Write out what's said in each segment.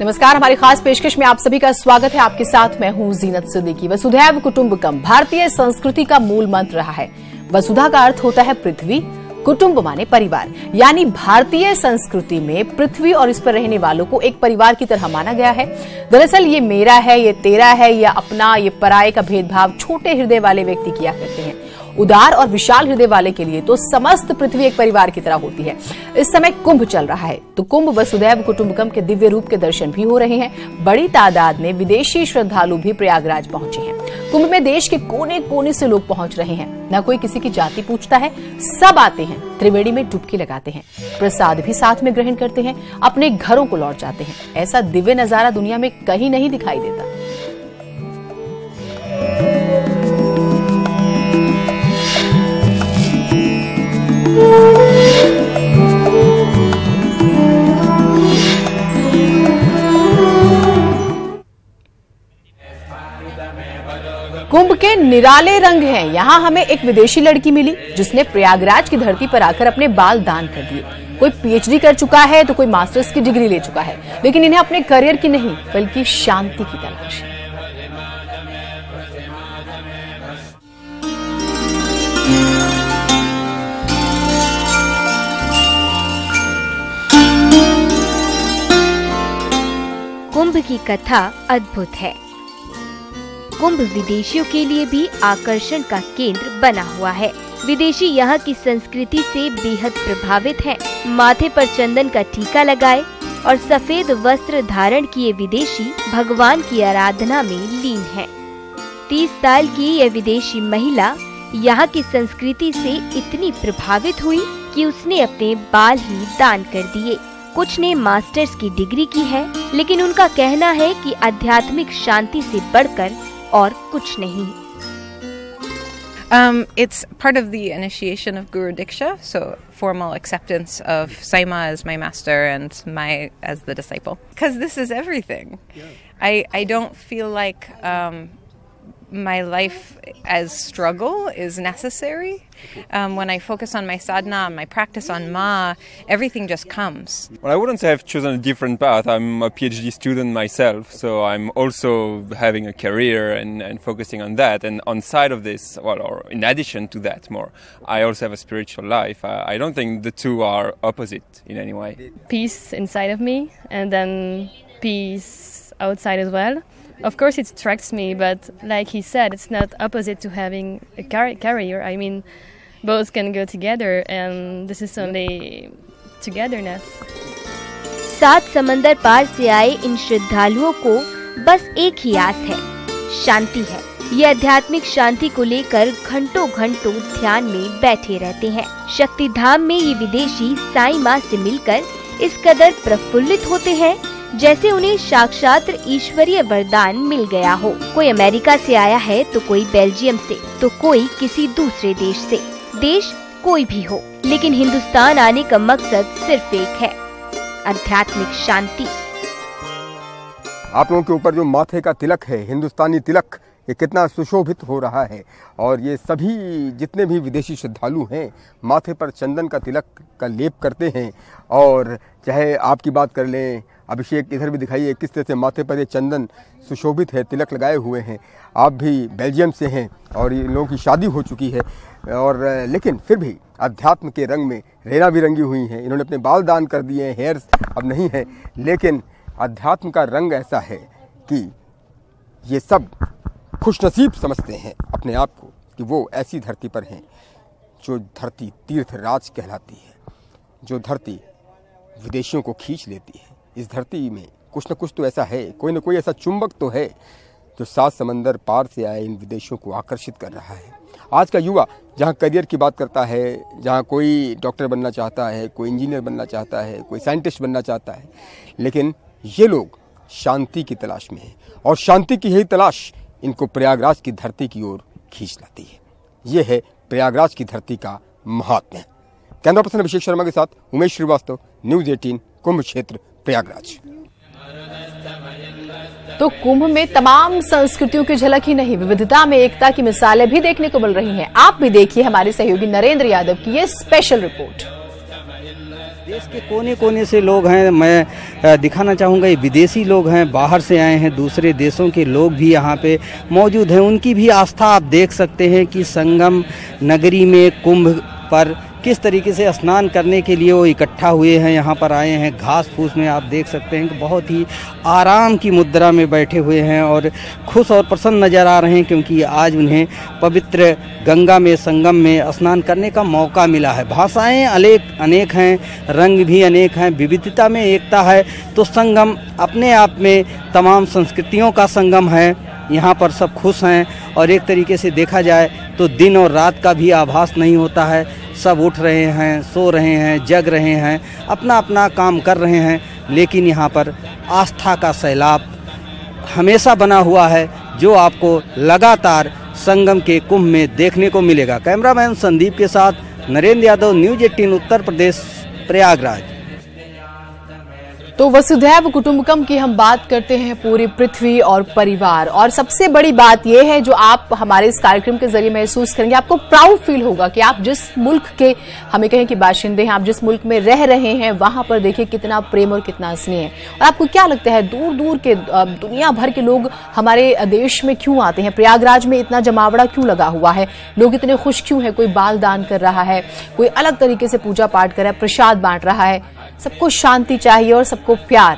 नमस्कार, हमारी खास पेशकश में आप सभी का स्वागत है। आपके साथ मैं हूं जीनत सिद्दीकी। वसुधैव कुटुंबकम भारतीय संस्कृति का मूल मंत्र रहा है। वसुधा का अर्थ होता है पृथ्वी, कुटुंब माने परिवार, यानी भारतीय संस्कृति में पृथ्वी और इस पर रहने वालों को एक परिवार की तरह माना गया है। दरअसल ये मेरा है, ये तेरा है, या अपना, ये पराये का भेदभाव छोटे हृदय वाले व्यक्ति किया करते हैं। उदार और विशाल हृदय वाले के लिए तो समस्त पृथ्वी एक परिवार की तरह होती है। इस समय कुंभ चल रहा है, तो कुंभ वसुधैव कुटुंबकम के दिव्य रूप के दर्शन भी हो रहे हैं। बड़ी तादाद में विदेशी श्रद्धालु भी प्रयागराज पहुंचे हैं। कुंभ में देश के कोने कोने से लोग पहुंच रहे हैं। न कोई किसी की जाति पूछता है, सब आते हैं, त्रिवेणी में डुबकी लगाते हैं, प्रसाद भी साथ में ग्रहण करते हैं, अपने घरों को लौट जाते हैं। ऐसा दिव्य नजारा दुनिया में कहीं नहीं दिखाई देता। कुंभ के निराले रंग हैं। यहाँ हमें एक विदेशी लड़की मिली जिसने प्रयागराज की धरती पर आकर अपने बाल दान कर दिए। कोई पीएचडी कर चुका है तो कोई मास्टर्स की डिग्री ले चुका है, लेकिन इन्हें अपने करियर की नहीं बल्कि शांति की तलाश है। कुंभ की कथा अद्भुत है। कुंभ विदेशियों के लिए भी आकर्षण का केंद्र बना हुआ है। विदेशी यहाँ की संस्कृति से बेहद प्रभावित हैं। माथे पर चंदन का टीका लगाए और सफेद वस्त्र धारण किए विदेशी भगवान की आराधना में लीन हैं। 30 साल की यह विदेशी महिला यहाँ की संस्कृति से इतनी प्रभावित हुई कि उसने अपने बाल ही दान कर दिए। कुछ ने मास्टर्स की डिग्री की है, लेकिन उनका कहना है कि आध्यात्मिक शांति से बढ़कर और कुछ नहीं। It's part of the initiation of Guru Diksha, so formal acceptance of Saima as my master and as the disciple. Because this is everything. Yeah. I don't feel like my life as struggle is necessary. When I focus on my sadhana, my practice on Ma, everything just comes. Well, I wouldn't say I've chosen a different path. I'm a PhD student myself, so I'm also having a career and focusing on that. And on side of this, well, or in addition to that more, I also have a spiritual life. I don't think the two are opposite in any way. Peace inside of me and then peace outside as well. Of course it attracts me, but like he said, it's not opposite to having a career. I mean, both can go together and this is only togetherness. 7 समंदर पार से आए इन श्रद्धालुओं को बस एक ही आस है, शांति है। ये आध्यात्मिक शांति को लेकर घंटों घंटों ध्यान में बैठे रहते हैं। शक्ति धाम में ये विदेशी साईं माँ से मिलकर इस कदर प्रफुल्लित होते हैं जैसे उन्हें साक्षात ईश्वरीय वरदान मिल गया हो। कोई अमेरिका से आया है तो कोई बेल्जियम से, तो कोई किसी दूसरे देश से। देश कोई भी हो, लेकिन हिंदुस्तान आने का मकसद सिर्फ एक है, आध्यात्मिक शांति। आप लोगों के ऊपर जो माथे का तिलक है, हिंदुस्तानी तिलक, ये कितना सुशोभित हो रहा है। और ये सभी जितने भी विदेशी श्रद्धालु हैं माथे पर चंदन का तिलक का लेप करते हैं। और चाहे आपकी बात कर लें, अभिषेक इधर भी दिखाइए किस तरह से माथे पर ये चंदन सुशोभित है, तिलक लगाए हुए हैं। आप भी बेल्जियम से हैं और इन लोगों की शादी हो चुकी है, और लेकिन फिर भी अध्यात्म के रंग में रेना बिरंगी हुई हैं। इन्होंने अपने बाल दान कर दिए हैं, हेयर्स अब नहीं है, लेकिन अध्यात्म का रंग ऐसा है कि ये सब खुशनसीब समझते हैं अपने आप को कि वो ऐसी धरती पर हैं जो धरती तीर्थ राज कहलाती है, जो धरती विदेशियों को खींच लेती है। इस धरती में कुछ न कुछ तो ऐसा है, कोई न कोई ऐसा चुंबक तो है जो 7 समंदर पार से आए इन विदेशियों को आकर्षित कर रहा है। आज का युवा जहाँ करियर की बात करता है, जहाँ कोई डॉक्टर बनना चाहता है, कोई इंजीनियर बनना चाहता है, कोई साइंटिस्ट बनना चाहता है, लेकिन ये लोग शांति की तलाश में हैं और शांति की यही तलाश इनको प्रयागराज की धरती की ओर खींच लाती है। ये है प्रयागराज की धरती का महात्म्य। कैमरा पर्सन अभिषेक शर्मा के साथ उमेश श्रीवास्तव, न्यूज़ 18, कुंभ क्षेत्र, प्रयागराज। तो कुंभ में तमाम संस्कृतियों की झलक ही नहीं, विविधता में एकता की मिसालें भी देखने को मिल रही हैं। आप भी देखिए हमारे सहयोगी नरेंद्र यादव की ये स्पेशल रिपोर्ट। देश के कोने कोने से लोग हैं। मैं दिखाना चाहूँगा ये विदेशी लोग हैं, बाहर से आए हैं, दूसरे देशों के लोग भी यहाँ पे मौजूद हैं। उनकी भी आस्था आप देख सकते हैं कि संगम नगरी में कुंभ पर किस तरीके से स्नान करने के लिए वो इकट्ठा हुए हैं, यहाँ पर आए हैं। घास फूस में आप देख सकते हैं कि बहुत ही आराम की मुद्रा में बैठे हुए हैं और खुश और प्रसन्न नज़र आ रहे हैं, क्योंकि आज उन्हें पवित्र गंगा में संगम में स्नान करने का मौका मिला है। भाषाएं अनेक हैं, रंग भी अनेक हैं, विविधता में एकता है। तो संगम अपने आप में तमाम संस्कृतियों का संगम है। यहाँ पर सब खुश हैं और एक तरीके से देखा जाए तो दिन और रात का भी आभास नहीं होता है। सब उठ रहे हैं, सो रहे हैं, जग रहे हैं, अपना अपना काम कर रहे हैं, लेकिन यहाँ पर आस्था का सैलाब हमेशा बना हुआ है, जो आपको लगातार संगम के कुंभ में देखने को मिलेगा। कैमरामैन संदीप के साथ नरेंद्र यादव, न्यूज़ 18 उत्तर प्रदेश, प्रयागराज। तो वसुधैव कुटुंबकम की हम बात करते हैं, पूरी पृथ्वी और परिवार। और सबसे बड़ी बात यह है जो आप हमारे इस कार्यक्रम के जरिए महसूस करेंगे, आपको प्राउड फील होगा कि आप जिस मुल्क के, हमें कहें कि बाशिंदे हैं, आप जिस मुल्क में रह रहे हैं, वहां पर देखिए कितना प्रेम और कितना स्नेह है। और आपको क्या लगता है दूर दूर के दुनिया भर के लोग हमारे देश में क्यों आते हैं? प्रयागराज में इतना जमावड़ा क्यों लगा हुआ है? लोग इतने खुश क्यों है? कोई बाल दान कर रहा है, कोई अलग तरीके से पूजा पाठ कर रहा है, प्रसाद बांट रहा है। सबको शांति चाहिए और सबको प्यार,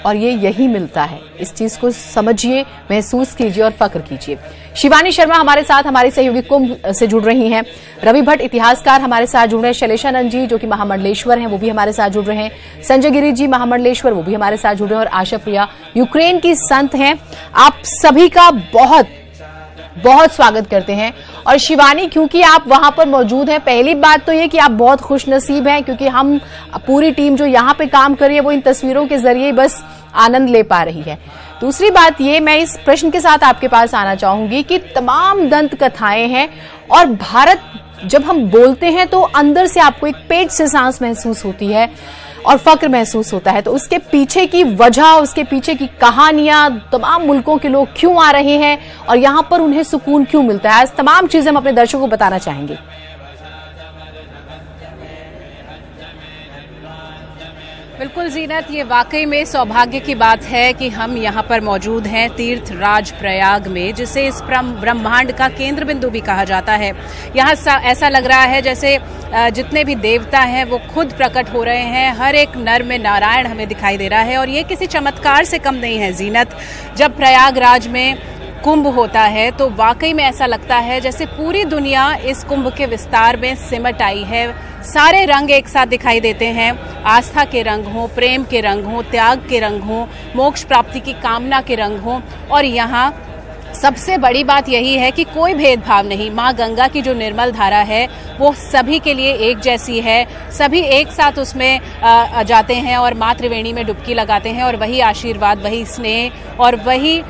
और ये यही मिलता है। इस चीज को समझिए, महसूस कीजिए और फख्र कीजिए। शिवानी शर्मा हमारे साथ, हमारी सहयोगी कुंभ से जुड़ रही हैं। रवि भट्ट इतिहासकार हमारे साथ जुड़ रहे हैं। शैलेशानंद जी जो कि महामंडलेश्वर हैं, वो भी हमारे साथ जुड़ रहे हैं। संजय गिरी जी महामंडलेश्वर, वो भी हमारे साथ जुड़ रहे हैं। और आशा प्रिया यूक्रेन की संत हैं। आप सभी का बहुत बहुत स्वागत करते हैं। और शिवानी, क्योंकि आप वहां पर मौजूद हैं, पहली बात तो ये कि आप बहुत खुशनसीब हैं, क्योंकि हम पूरी टीम जो यहाँ पे काम कर रही है वो इन तस्वीरों के जरिए बस आनंद ले पा रही है। दूसरी बात ये, मैं इस प्रश्न के साथ आपके पास आना चाहूंगी कि तमाम दंत कथाएं हैं और भारत जब हम बोलते हैं तो अंदर से आपको एक पेट से सांस महसूस होती है और फक्र महसूस होता है। तो उसके पीछे की वजह, उसके पीछे की कहानियां, तमाम मुल्कों के लोग क्यों आ रहे हैं और यहां पर उन्हें सुकून क्यों मिलता है, आज तमाम चीजें हम अपने दर्शकों को बताना चाहेंगे। बिल्कुल जीनत, ये वाकई में सौभाग्य की बात है कि हम यहाँ पर मौजूद हैं तीर्थ राज प्रयाग में, जिसे इस ब्रह्मांड का केंद्र बिंदु भी कहा जाता है। यहाँ ऐसा लग रहा है जैसे जितने भी देवता हैं वो खुद प्रकट हो रहे हैं। हर एक नर में नारायण हमें दिखाई दे रहा है और ये किसी चमत्कार से कम नहीं है जीनत। जब प्रयागराज में कुंभ होता है तो वाकई में ऐसा लगता है जैसे पूरी दुनिया इस कुंभ के विस्तार में सिमट आई है। सारे रंग एक साथ दिखाई देते हैं, आस्था के रंग हों, प्रेम के रंग हों, त्याग के रंग हों, मोक्ष प्राप्ति की कामना के रंग हों। और यहाँ सबसे बड़ी बात यही है कि कोई भेदभाव नहीं। माँ गंगा की जो निर्मल धारा है वो सभी के लिए एक जैसी है। सभी एक साथ उसमें जाते हैं और माँ त्रिवेणी में डुबकी लगाते हैं और वही आशीर्वाद, वही स्नेह और वही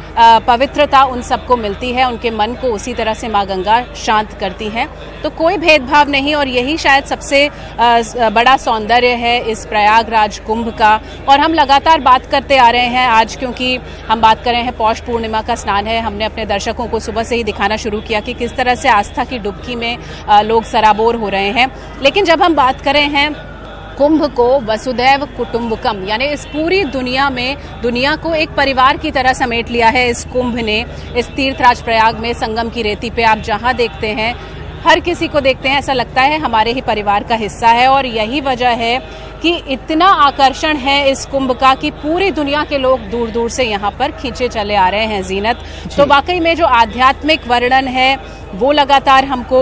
पवित्रता उन सबको मिलती है। उनके मन को उसी तरह से माँ गंगा शांत करती हैं। तो कोई भेदभाव नहीं और यही शायद सबसे बड़ा सौंदर्य है इस प्रयागराज कुंभ का। और हम लगातार बात करते आ रहे हैं आज, क्योंकि हम बात कर रहे हैं पौष पूर्णिमा का स्नान है। हमने अपने दर्शकों को सुबह से ही दिखाना शुरू किया कि किस तरह से आस्था की डुबकी में लोग सराबोर हो रहे हैं। लेकिन जब हम बात कर रहे हैं कुंभ को वसुधैव कुटुंबकम, यानी इस पूरी दुनिया में दुनिया को एक परिवार की तरह समेट लिया है इस कुंभ ने। इस तीर्थराज प्रयाग में संगम की रेती पे आप जहां देखते हैं, हर किसी को देखते हैं ऐसा लगता है हमारे ही परिवार का हिस्सा है। और यही वजह है कि इतना आकर्षण है इस कुंभ का कि पूरी दुनिया के लोग दूर दूर से यहाँ पर खींचे चले आ रहे हैं जीनत। तो वाकई में जो आध्यात्मिक वर्णन है वो लगातार हमको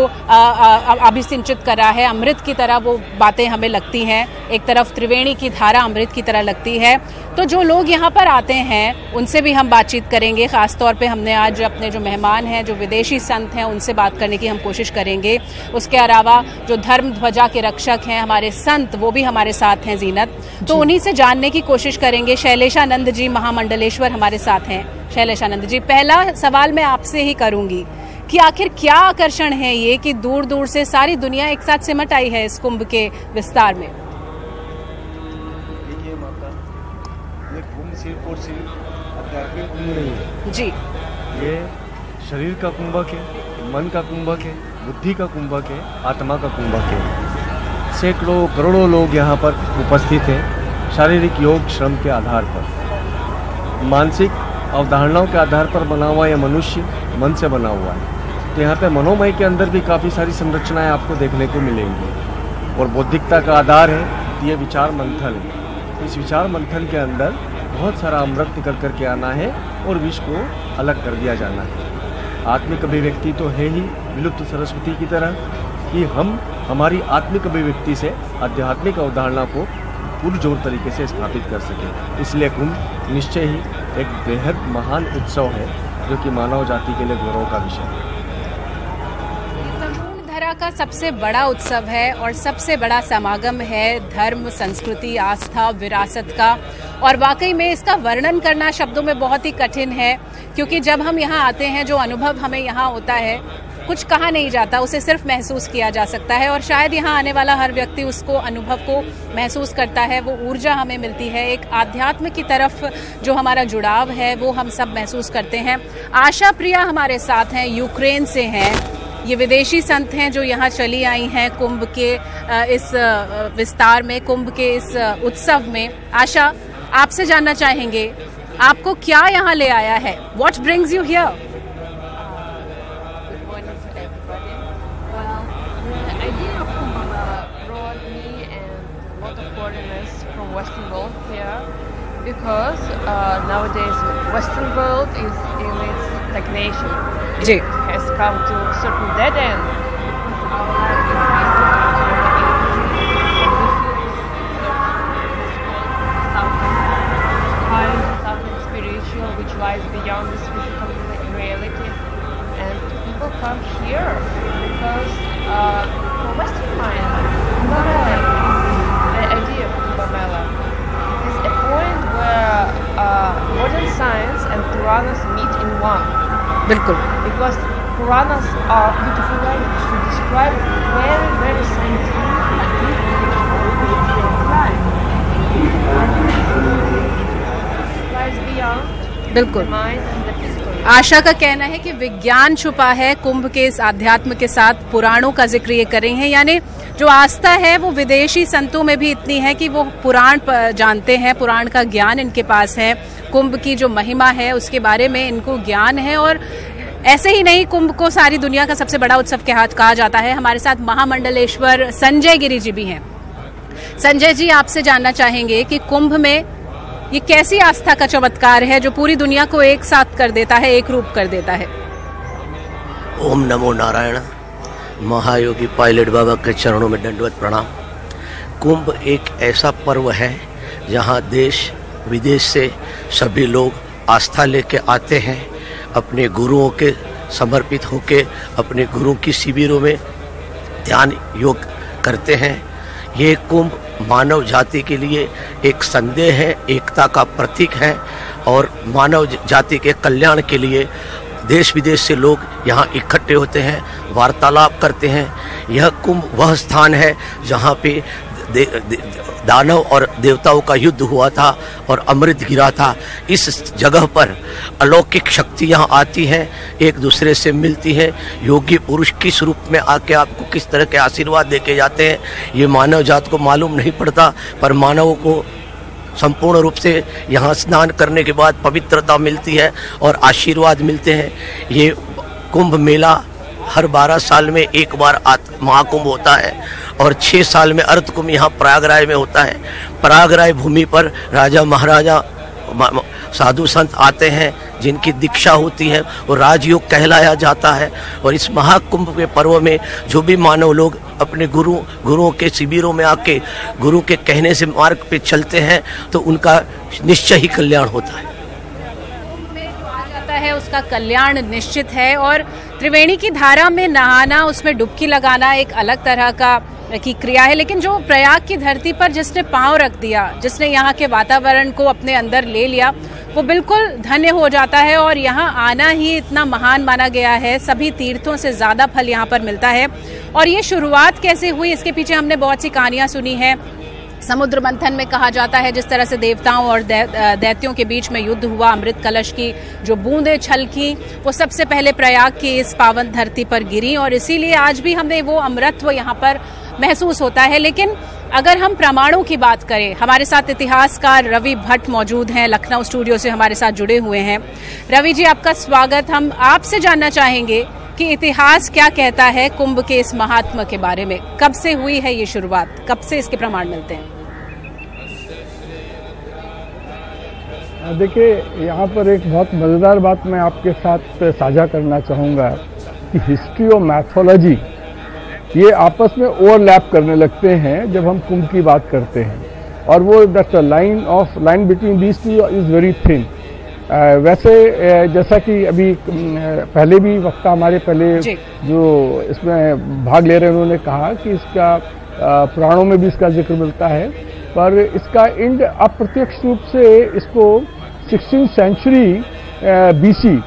अभिसिंचित कर रहा है। अमृत की तरह वो बातें हमें लगती हैं। एक तरफ त्रिवेणी की धारा अमृत की तरह लगती है। तो जो लोग यहाँ पर आते हैं उनसे भी हम बातचीत करेंगे। खासतौर पे हमने आज अपने जो मेहमान हैं, जो विदेशी संत हैं, उनसे बात करने की हम कोशिश करेंगे। उसके अलावा जो धर्म ध्वजा के रक्षक हैं हमारे संत, वो भी हमारे साथ हैं जीनत। तो उन्हीं से जानने की कोशिश करेंगे। शैलेशानंद जी महामंडलेश्वर हमारे साथ हैं। शैलेशानंद जी, पहला सवाल मैं आपसे ही करूंगी कि आखिर क्या आकर्षण है ये कि दूर दूर से सारी दुनिया एक साथ सिमट आई है इस कुंभ के विस्तार में? देखिए माता, ये कुंभ सिर्फ और सिर्फ आध्यात्मिक कुंभ नहीं है जी। ये शरीर का कुंभक है, मन का कुंभक है, बुद्धि का कुंभक है, आत्मा का कुंभक है। सैकड़ों करोड़ों लोग यहाँ पर उपस्थित हैं शारीरिक योग श्रम के आधार पर। मानसिक अवधारणाओं के आधार पर बना हुआ यह मनुष्य मन से बना हुआ है। तो यहाँ पे मनोमय के अंदर भी काफ़ी सारी संरचनाएं आपको देखने को मिलेंगी और बौद्धिकता का आधार है ये विचार मंथन। इस विचार मंथन के अंदर बहुत सारा अमृत निकल करके आना है और विष को अलग कर दिया जाना है। आत्मिक अभिव्यक्ति तो है ही विलुप्त सरस्वती की तरह कि हम हमारी आत्मिक अभिव्यक्ति से आध्यात्मिक अवधारणा को पुरजोर तरीके से स्थापित कर सकें। इसलिए कुंभ निश्चय ही एक बेहद महान उत्सव है जो कि मानव जाति के लिए गौरव का विषय है। धरा का सबसे बड़ा उत्सव है और सबसे बड़ा समागम है धर्म, संस्कृति, आस्था, विरासत का। और वाकई में इसका वर्णन करना शब्दों में बहुत ही कठिन है, क्योंकि जब हम यहाँ आते हैं जो अनुभव हमें यहाँ होता है कुछ कहा नहीं जाता, उसे सिर्फ महसूस किया जा सकता है। और शायद यहाँ आने वाला हर व्यक्ति उसको अनुभव को महसूस करता है, वो ऊर्जा हमें मिलती है, एक आध्यात्म की तरफ जो हमारा जुड़ाव है वो हम सब महसूस करते हैं। आशा प्रिया हमारे साथ हैं, यूक्रेन से हैं। ये विदेशी संत हैं जो यहाँ चली आई हैं कुंभ के इस विस्तार में, कुंभ के इस उत्सव में। आशा, आपसे जानना चाहेंगे आपको क्या यहाँ ले आया है? What brings you here? Good morning to everybody. Well, the idea of Kumbh Mela brought me and a lot of foreigners from Western world here because nowadays Western world is in its stagnation. Ji. It has come to a certain dead end. Which lies beyond this physical reality, and people come here because for Western mind, Kumbh Mela, the idea of Kumbh Mela is a point where modern science and Puranas meet in one. बिल्कुल, Because Puranas are beautiful language to describe very, very scientific life. Lies beyond. बिल्कुल। आशा का कहना है कि विज्ञान छुपा है कुंभ के इस आध्यात्म के साथ। पुराणों का जिक्र ये कर रही हैं, यानी जो आस्था है वो विदेशी संतों में भी इतनी है कि वो पुराण जानते हैं, पुराण का ज्ञान इनके पास है, कुंभ की जो महिमा है उसके बारे में इनको ज्ञान है। और ऐसे ही नहीं, कुंभ को सारी दुनिया का सबसे बड़ा उत्सव कहा जाता है। हमारे साथ महामंडलेश्वर संजय गिरी जी भी हैं। संजय जी, आपसे जानना चाहेंगे कि कुंभ में ये कैसी आस्था का चमत्कार है जो पूरी दुनिया को एक साथ कर देता है, एक रूप कर देता है? ओम नमो नारायण। महायोगी पायलट बाबा के चरणों में दंडवत प्रणाम। कुंभ एक ऐसा पर्व है जहां देश विदेश से सभी लोग आस्था लेके आते हैं, अपने गुरुओं के समर्पित होके अपने गुरु की शिविरों में ध्यान योग करते हैं। ये कुंभ मानव जाति के लिए एक संदेह है, एकता का प्रतीक है और मानव जाति के कल्याण के लिए देश विदेश से लोग यहाँ इकट्ठे होते हैं, वार्तालाप करते हैं। यह कुंभ वह स्थान है जहाँ पे दानव और देवताओं का युद्ध हुआ था और अमृत गिरा था। इस जगह पर अलौकिक शक्ति यहाँ आती है, एक दूसरे से मिलती है। योगी पुरुष किस रूप में आके आपको किस तरह के आशीर्वाद देके जाते हैं ये मानव जात को मालूम नहीं पड़ता, पर मानव को संपूर्ण रूप से यहाँ स्नान करने के बाद पवित्रता मिलती है और आशीर्वाद मिलते हैं। ये कुंभ मेला हर 12 साल में एक बार महाकुंभ होता है और 6 साल में अर्ध कुंभ यहाँ प्रयागराज में होता है। प्रयागराज भूमि पर राजा महाराजा साधु संत आते हैं जिनकी दीक्षा होती है और राजयोग कहलाया जाता है। और इस महाकुंभ के पर्व में जो भी मानव लोग अपने गुरुओं के शिविरों में आके गुरु के कहने से मार्ग पे चलते हैं तो उनका निश्चय ही कल्याण होता है। है उसका कल्याण निश्चित है। और त्रिवेणी की धारा में नहाना, उसमें डुबकी लगाना एक अलग तरह की क्रिया है, लेकिन जो प्रयाग की धरती पर जिसने पांव रख दिया, जिसने यहाँ के वातावरण को अपने अंदर ले लिया, वो बिल्कुल धन्य हो जाता है। और यहाँ आना ही इतना महान माना गया है, सभी तीर्थों से ज्यादा फल यहाँ पर मिलता है। और ये शुरुआत कैसे हुई, इसके पीछे हमने बहुत सी कहानियां सुनी है। समुद्र मंथन में कहा जाता है जिस तरह से देवताओं और दैत्यों के बीच में युद्ध हुआ, अमृत कलश की जो बूंदें छलकी वो सबसे पहले प्रयाग की इस पावन धरती पर गिरी और इसीलिए आज भी हमें वो अमृतत्व यहाँ पर महसूस होता है। लेकिन अगर हम प्रमाणों की बात करें, हमारे साथ इतिहासकार रवि भट्ट मौजूद हैं, लखनऊ स्टूडियो से हमारे साथ जुड़े हुए हैं। रवि जी, आपका स्वागत। हम आपसे जानना चाहेंगे कि इतिहास क्या कहता है कुंभ के इस महात्म के बारे में। कब से हुई है ये शुरुआत, कब से इसके प्रमाण मिलते हैं? देखिए, यहाँ पर एक बहुत मज़ेदार बात मैं आपके साथ साझा करना चाहूँगा कि हिस्ट्री और मैथोलॉजी ये आपस में ओवरलैप करने लगते हैं जब हम कुंभ की बात करते हैं, और वो that's line between these two is very thin. वैसे जैसा कि अभी पहले भी वक्ता हमारे पहले जो इसमें भाग ले रहे हैं उन्होंने कहा कि इसका पुराणों में भी इसका जिक्र मिलता है, पर इसका इंड अप्रत्यक्ष रूप से इसको 16th सेंचुरी BC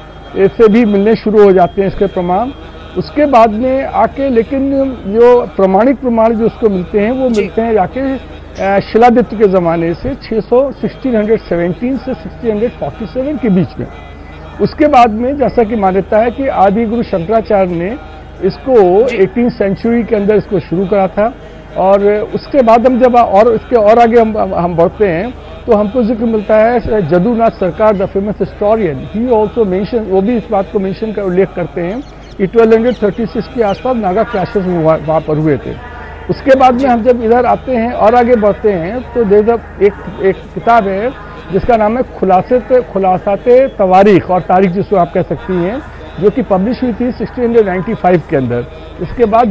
से भी मिलने शुरू हो जाते हैं इसके प्रमाण। उसके बाद में आके लेकिन जो प्रामाणिक प्रमाण जो उसको मिलते हैं वो मिलते हैं जाके शिलादित्य के ज़माने से 1617 से 1647 के बीच में। उसके बाद में जैसा कि मान्यता है कि आदि गुरु शंकराचार्य ने इसको 18th सेंचुरी के अंदर इसको शुरू करा था, और उसके बाद हम जब और इसके और आगे हम बढ़ते हैं तो हमको जिक्र मिलता है जदुनाथ सरकार the famous historian, he also mention, वो भी इस बात को मेंशन का उल्लेख करते हैं कि 1236 के आसपास नागा क्लैशेस वहाँ पर हुए थे। उसके बाद में हम जब इधर आते हैं और आगे बढ़ते हैं तो एक किताब है जिसका नाम है खुलासाते तवारीख और तारीख, जिसको आप कह सकती हैं, जो कि पब्लिश हुई थी 1695 के अंदर। इसके बाद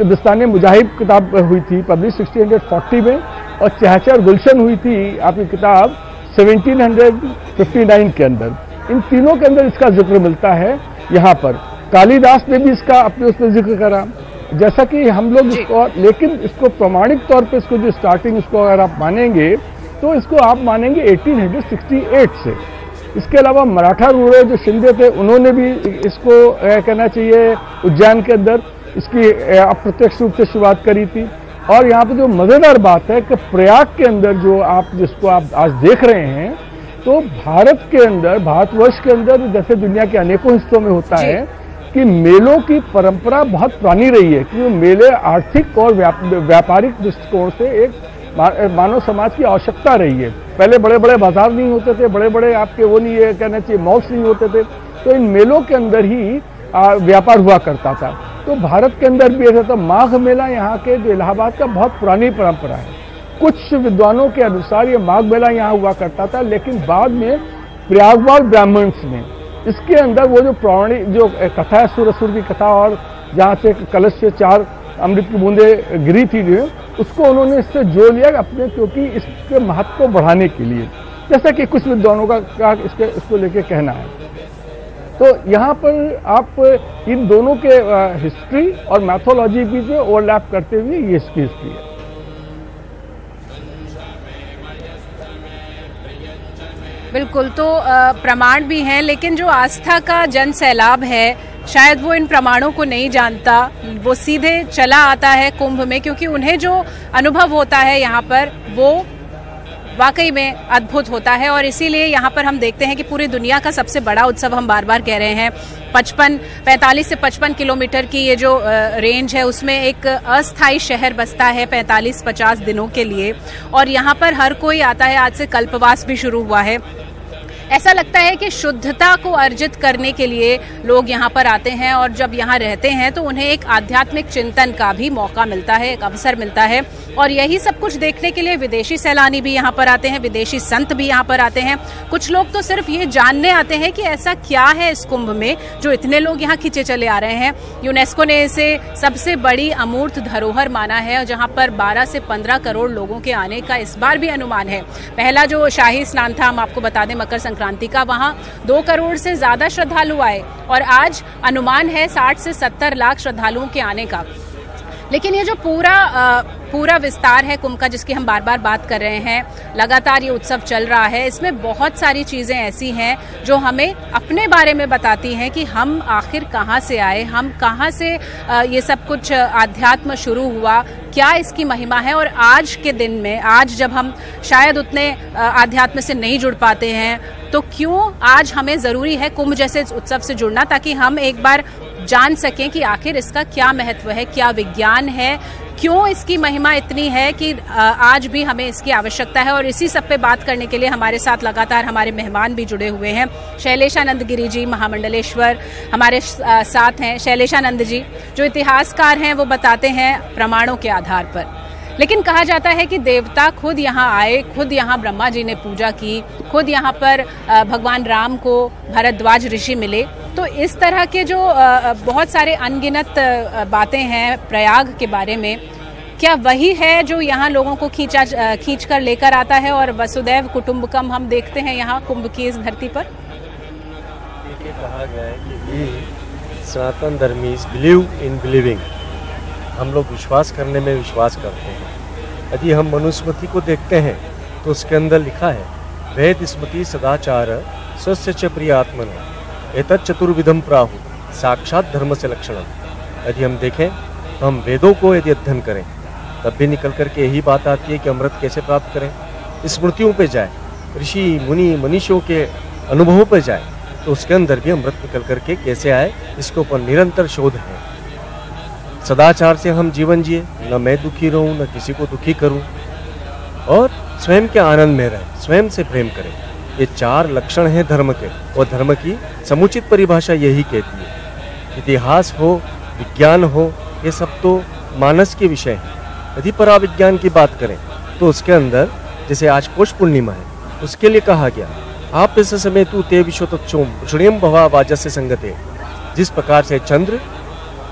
बिस्ताने मुजाहिब किताब हुई थी पब्लिश 1640 में, और चहचर गुलशन हुई थी आपकी किताब 1759 के अंदर। इन तीनों के अंदर इसका जिक्र मिलता है। यहाँ पर कालिदास ने भी इसका अपने उसमें जिक्र करा, जैसा कि हम लोग इसको, लेकिन इसको प्रमाणिक तौर पे इसको जो स्टार्टिंग इसको अगर आप मानेंगे तो इसको आप मानेंगे 1868 से। इसके अलावा मराठा रूलर जो शिंदे थे उन्होंने भी इसको कहना चाहिए उज्जैन के अंदर इसकी अप्रत्यक्ष रूप से शुरुआत करी थी। और यहाँ पे जो मज़ेदार बात है कि प्रयाग के अंदर जो जिसको आप आज देख रहे हैं, तो भारत के अंदर, भारतवर्ष के अंदर जैसे दुनिया के अनेकों हिस्सों में होता है कि मेलों की परंपरा बहुत पुरानी रही है, कि मेले आर्थिक और व्यापारिक दृष्टिकोण से एक मानव समाज की आवश्यकता रही है। पहले बड़े बड़े बाजार नहीं होते थे, बड़े बड़े आपके वो नहीं है कहना चाहिए मॉल्स नहीं होते थे, तो इन मेलों के अंदर ही व्यापार हुआ करता था। तो भारत के अंदर भी ऐसा था। माघ मेला यहाँ के जो इलाहाबाद का बहुत पुरानी परंपरा है। कुछ विद्वानों के अनुसार ये माघ मेला यहाँ हुआ करता था, लेकिन बाद में प्रयागवाल ब्राह्मण्स ने इसके अंदर वो जो पौराणिक जो कथा है, सुर की कथा, और जहाँ से कलश से 4 अमृत की बूंदें गिरी थी उसको उन्होंने इससे जोड़ लिया अपने, क्योंकि इसके महत्व को बढ़ाने के लिए, जैसा कि कुछ विद्वानों का इसको लेके कहना है। तो यहाँ पर आप इन दोनों के हिस्ट्री और मैथोलॉजी भी जो ओवरलैप करते हुए ये इसकी हिस्ट्री है। बिल्कुल, तो प्रमाण भी हैं, लेकिन जो आस्था का जन सैलाब है शायद वो इन प्रमाणों को नहीं जानता, वो सीधे चला आता है कुंभ में, क्योंकि उन्हें जो अनुभव होता है यहाँ पर वो वाकई में अद्भुत होता है। और इसीलिए यहाँ पर हम देखते हैं कि पूरी दुनिया का सबसे बड़ा उत्सव, हम बार बार कह रहे हैं, 45 से 55 किलोमीटर की ये जो रेंज है उसमें एक अस्थायी शहर बसता है 45-50 दिनों के लिए, और यहाँ पर हर कोई आता है। आज से कल्पवास भी शुरू हुआ है। ऐसा लगता है कि शुद्धता को अर्जित करने के लिए लोग यहाँ पर आते हैं, और जब यहाँ रहते हैं तो उन्हें एक आध्यात्मिक चिंतन का भी मौका मिलता है, एक अवसर मिलता है। और यही सब कुछ देखने के लिए विदेशी सैलानी भी यहाँ पर आते हैं, विदेशी संत भी यहाँ पर आते हैं। कुछ लोग तो सिर्फ ये जानने आते हैं कि ऐसा क्या है इस कुंभ में जो इतने लोग यहाँ खींचे चले आ रहे हैं। यूनेस्को ने इसे सबसे बड़ी अमूर्त धरोहर माना है, जहाँ पर 12 से 15 करोड़ लोगों के आने का इस बार भी अनुमान है। पहला जो शाही स्नान था, हम आपको बता दें, मकर संक्रांति का, वहाँ 2 करोड़ से ज्यादा श्रद्धालु आए, और आज अनुमान है 60 से 70 लाख श्रद्धालुओं के आने का। लेकिन ये जो पूरा विस्तार है कुंभ का, जिसकी हम बार बार बात कर रहे हैं, लगातार ये उत्सव चल रहा है, इसमें बहुत सारी चीजें ऐसी हैं जो हमें अपने बारे में बताती हैं कि हम आखिर कहाँ से आए, हम कहाँ से ये सब कुछ आध्यात्म शुरू हुआ, क्या इसकी महिमा है। और आज के दिन में, आज जब हम शायद उतने आध्यात्म से नहीं जुड़ पाते हैं, तो क्यों आज हमें जरूरी है कुंभ जैसे उत्सव से जुड़ना, ताकि हम एक बार जान सकें कि आखिर इसका क्या महत्व है, क्या विज्ञान है, क्यों इसकी महिमा इतनी है कि आज भी हमें इसकी आवश्यकता है। और इसी सब पे बात करने के लिए हमारे साथ लगातार हमारे मेहमान भी जुड़े हुए हैं। शैलेशानंद गिरी जी महामंडलेश्वर हमारे साथ हैं। शैलेशानंद जी जो इतिहासकार हैं वो बताते हैं प्रमाणों के आधार पर, लेकिन कहा जाता है कि देवता खुद यहाँ आए, खुद यहाँ ब्रह्मा जी ने पूजा की, खुद यहाँ पर भगवान राम को भरद्वाज ऋषि मिले। तो इस तरह के जो बहुत सारे अनगिनत बातें हैं प्रयाग के बारे में, क्या वही है जो यहाँ लोगों को खींच कर लेकर आता है और वसुदैव कुटुंबकम हम देखते हैं यहाँ कुंभ की इस धरती पर? देखिए, कहा गया है कि सनातन धर्मीज बिलीव इन बिलीविंग, हम लोग विश्वास करने में विश्वास करते हैं। यदि हम मनुस्मृति को देखते हैं तो उसके अंदर लिखा है वेद स्मृति सदाचार स्वस्य च प्रियात्मन एतत् चतुर्विधम प्राहु साक्षात धर्म से लक्षणम। यदि हम देखें तो हम वेदों को यदि अध्ययन करें तब भी निकल करके यही बात आती है कि अमृत कैसे प्राप्त करें। स्मृतियों पे जाए, ऋषि मुनि मनीषियों के अनुभवों पे जाए तो उसके अंदर भी अमृत निकल करके कैसे आए, इसके ऊपर निरंतर शोध है। सदाचार से हम जीवन जिए, न मैं दुखी रहूं न किसी को दुखी करूं, और स्वयं के आनंद में रहें, स्वयं से प्रेम करें। ये 4 लक्षण हैं धर्म के, और धर्म की समुचित परिभाषा यही कहती है। इतिहास हो, विज्ञान हो, ये सब तो मानस के विषय हैं। यदि पराविज्ञान की बात करें तो उसके अंदर जैसे आज पौष पूर्णिमा है, उसके लिए कहा गया आप इस समय तू ते विश्वतोम श्रेयम भवा वाजस्य संगते। जिस प्रकार से चंद्र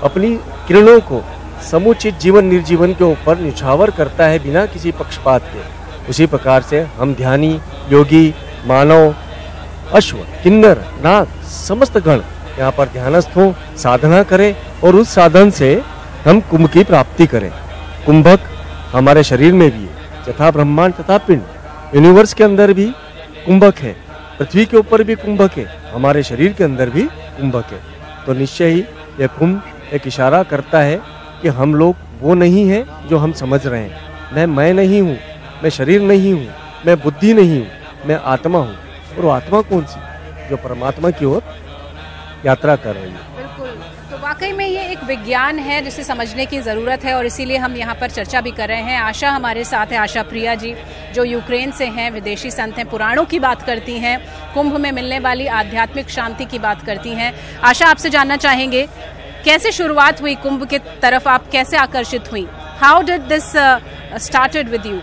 अपनी किरणों को समुचित जीवन निर्जीवन के ऊपर निछावर करता है बिना किसी पक्षपात के, उसी प्रकार से हम ध्यानी, योगी, मानव, अश्व, किन्नर, नाग, समस्त गण यहाँ पर ध्यानस्थ हों, साधना करें और उस साधन से हम कुंभ की प्राप्ति करें। कुंभक हमारे शरीर में भी है, तथा ब्रह्मांड तथा पिंड, यूनिवर्स के अंदर भी कुंभक है, पृथ्वी के ऊपर भी कुंभक है, हमारे शरीर के अंदर भी कुंभक है। तो निश्चय ही यह कुंभ एक इशारा करता है कि हम लोग वो नहीं हैं जो हम समझ रहे हैं। मैं नहीं हूँ, मैं शरीर नहीं हूँ, मैं बुद्धि नहीं हूँ, मैं आत्मा हूँ। और वो आत्मा कौन सी? जो परमात्मा की ओर यात्रा कर रही है। बिल्कुल, तो वाकई में ये एक विज्ञान है जिसे समझने की ज़रूरत है और इसीलिए हम यहाँ पर चर्चा भी कर रहे हैं। आशा हमारे साथ है, आशा प्रिया जी जो यूक्रेन से हैं, विदेशी संत हैं, पुराणों की बात करती हैं, कुंभ में मिलने वाली आध्यात्मिक शांति की बात करती हैं। आशा, आपसे जानना चाहेंगे कैसे शुरुआत हुई कुंभ के तरफ, आप कैसे आकर्षित हुई? How did this started with you?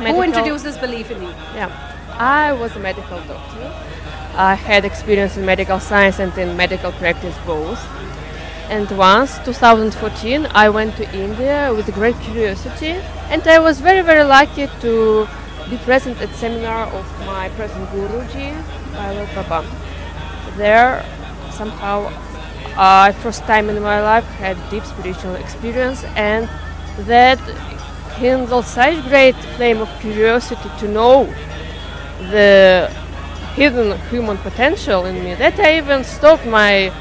Who introduced this belief in you? Yeah, I was a medical doctor. I had experience in medical science and in medical practice both. And once, 2014, I went to India with great curiosity, and I was very, very lucky to be present at seminar of my present Guruji, Pavel Baba. There, somehow, I first time in my life had deep spiritual experience, and that kindled such great flame of curiosity to know the hidden human potential in me that I even stopped my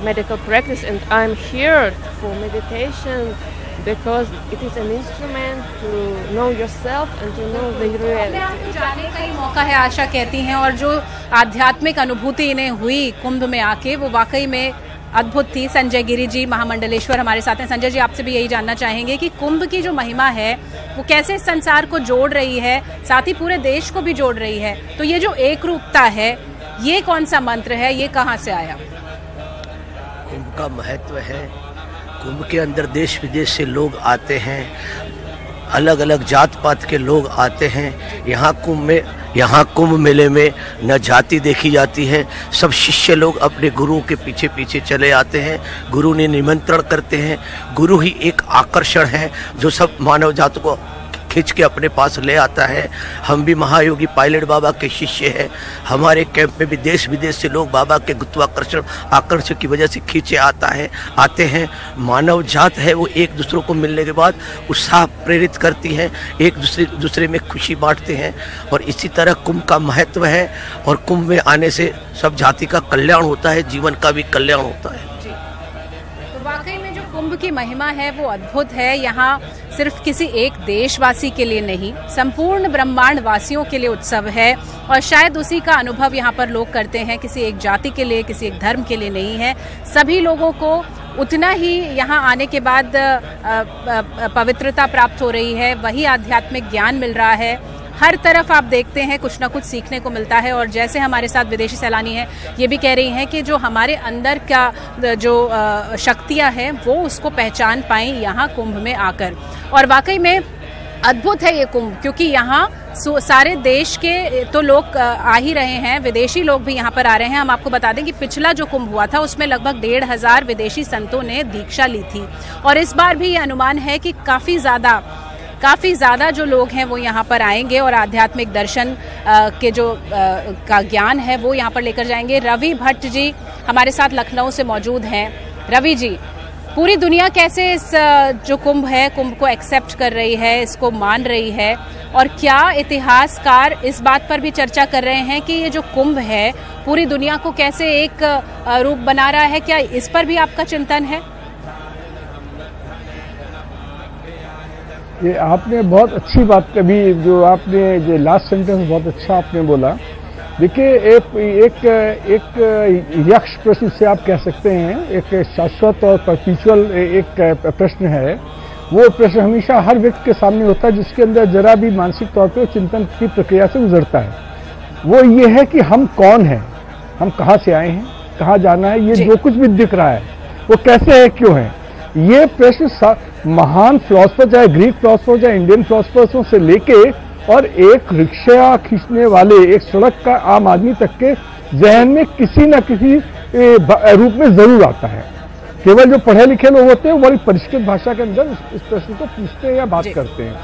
medical practice, and I'm here for meditation because it is an instrument to know yourself and to know the reality. जाने का ही मौका है, आशा कहती हैं, और जो आध्यात्मिक अनुभूति इन्हें हुई कुंभ में आके वो वाकई में अद्भुत थी। संजय गिरी जी महामंडलेश्वर हमारे साथ हैं। संजय जी, आपसे भी यही जानना चाहेंगे कि कुंभ की जो महिमा है वो कैसे इस संसार को जोड़ रही है, साथ ही पूरे देश को भी जोड़ रही है। तो ये जो एक रूपता है, ये कौन सा मंत्र है, ये कहाँ से आया? कुंभ का महत्व है। कुंभ के अंदर देश विदेश से लोग आते हैं, अलग अलग जात पात के लोग आते हैं। यहाँ कुंभ मेले में न जाति देखी जाती है, सब शिष्य लोग अपने गुरु के पीछे पीछे चले आते हैं। गुरु ने निमंत्रण करते हैं। गुरु ही एक आकर्षण है जो सब मानव जात को खींच के अपने पास ले आता है। हम भी महायोगी पायलट बाबा के शिष्य हैं। हमारे कैंप में भी देश विदेश से लोग बाबा के गुरुत्वाकर्षण आकर्षण की वजह से खींचे आते हैं। मानव जात है वो एक दूसरे को मिलने के बाद उत्साह प्रेरित करती है, एक दूसरे में खुशी बांटते हैं, और इसी तरह कुंभ का महत्व है। और कुंभ में आने से सब जाति का कल्याण होता है, जीवन का भी कल्याण होता है। तो वाकई में जो कुंभ की महिमा है वो अद्भुत है। यहाँ सिर्फ किसी एक देशवासी के लिए नहीं, संपूर्ण ब्रह्मांड वासियों के लिए उत्सव है और शायद उसी का अनुभव यहाँ पर लोग करते हैं। किसी एक जाति के लिए, किसी एक धर्म के लिए नहीं है। सभी लोगों को उतना ही यहाँ आने के बाद पवित्रता प्राप्त हो रही है, वही आध्यात्मिक ज्ञान मिल रहा है। हर तरफ आप देखते हैं कुछ ना कुछ सीखने को मिलता है। और जैसे हमारे साथ विदेशी सैलानी हैं, ये भी कह रही हैं कि जो हमारे अंदर का जो शक्तियाँ हैं वो उसको पहचान पाएं यहाँ कुंभ में आकर। और वाकई में अद्भुत है ये कुंभ, क्योंकि यहाँ सारे देश के तो लोग आ ही रहे हैं, विदेशी लोग भी यहाँ पर आ रहे हैं। हम आपको बता दें कि पिछला जो कुंभ हुआ था उसमें लगभग 1500 विदेशी संतों ने दीक्षा ली थी और इस बार भी ये अनुमान है कि काफ़ी ज़्यादा जो लोग हैं वो यहाँ पर आएंगे और आध्यात्मिक दर्शन के जो का ज्ञान है वो यहाँ पर लेकर जाएंगे। रवि भट्ट जी हमारे साथ लखनऊ से मौजूद हैं। रवि जी, पूरी दुनिया कैसे इस जो कुंभ है, कुंभ को एक्सेप्ट कर रही है, इसको मान रही है, और क्या इतिहासकार इस बात पर भी चर्चा कर रहे हैं कि ये जो कुंभ है पूरी दुनिया को कैसे एक रूप बना रहा है? क्या इस पर भी आपका चिंतन है? ये आपने बहुत अच्छी बात कही, जो आपने जो लास्ट सेंटेंस बहुत अच्छा आपने बोला। देखिए, एक यक्ष प्रश्न से आप कह सकते हैं, एक शाश्वत और परपेचुअल एक प्रश्न है। वो प्रश्न हमेशा हर व्यक्ति के सामने होता है जिसके अंदर जरा भी मानसिक तौर पे चिंतन की प्रक्रिया से गुजरता है। वो ये है कि हम कौन हैं, हम कहाँ से आए हैं, कहाँ जाना है, ये जो कुछ भी दिख रहा है वो कैसे है, क्यों है। ये प्रश्न महान फिलोसफर, चाहे ग्रीक फिलोसफर, चाहे इंडियन फिलोसफर्सों से लेके और एक रिक्शा खींचने वाले, एक सड़क का आम आदमी तक के जहन में किसी न किसी रूप में जरूर आता है। केवल जो पढ़े लिखे लोग होते हैं बड़ी परिष्कृत भाषा के अंदर इस प्रश्न को पूछते हैं या बात करते हैं,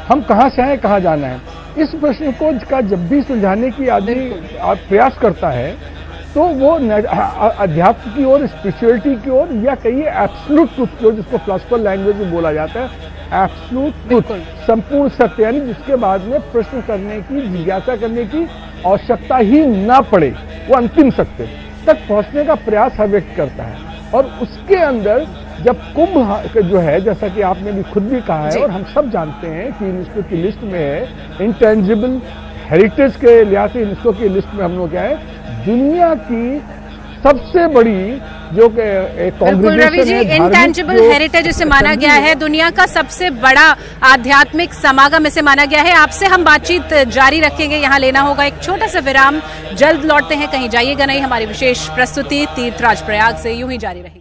हम कहाँ से आए, कहाँ जाना है। इस प्रश्न को जब भी सुलझाने की आदमी प्रयास करता है तो वो अध्यात्म की ओर, स्पिरिचुअलिटी की ओर, या कहिए एब्सोल्यूट ट्रुथ की ओर, जिसको फिलोसफर लैंग्वेज में बोला जाता है एब्सोल्यूट ट्रुथ, संपूर्ण सत्य, यानी जिसके बाद में प्रश्न करने की, जिज्ञासा करने की आवश्यकता ही ना पड़े, वो अंतिम सत्य तक पहुंचने का प्रयास हर व्यक्ति करता है। और उसके अंदर जब कुंभ जो है, जैसा कि आपने भी खुद भी कहा है और हम सब जानते हैं कि यूनेस्को की लिस्ट में है, इंटेंजिबल हेरिटेज के लिहाज से यूनेस्को की लिस्ट में हम लोग क्या है, दुनिया की सबसे बड़ी जो कांग्रेगेशन है, इंटेंजिबल हेरिटेज इसे माना गया है, दुनिया का सबसे बड़ा आध्यात्मिक समागम इसे माना गया है। आपसे हम बातचीत जारी रखेंगे, यहाँ लेना होगा एक छोटा सा विराम, जल्द लौटते हैं, कहीं जाइएगा नहीं। हमारी विशेष प्रस्तुति तीर्थराज प्रयाग से यूं ही जारी रहेगी।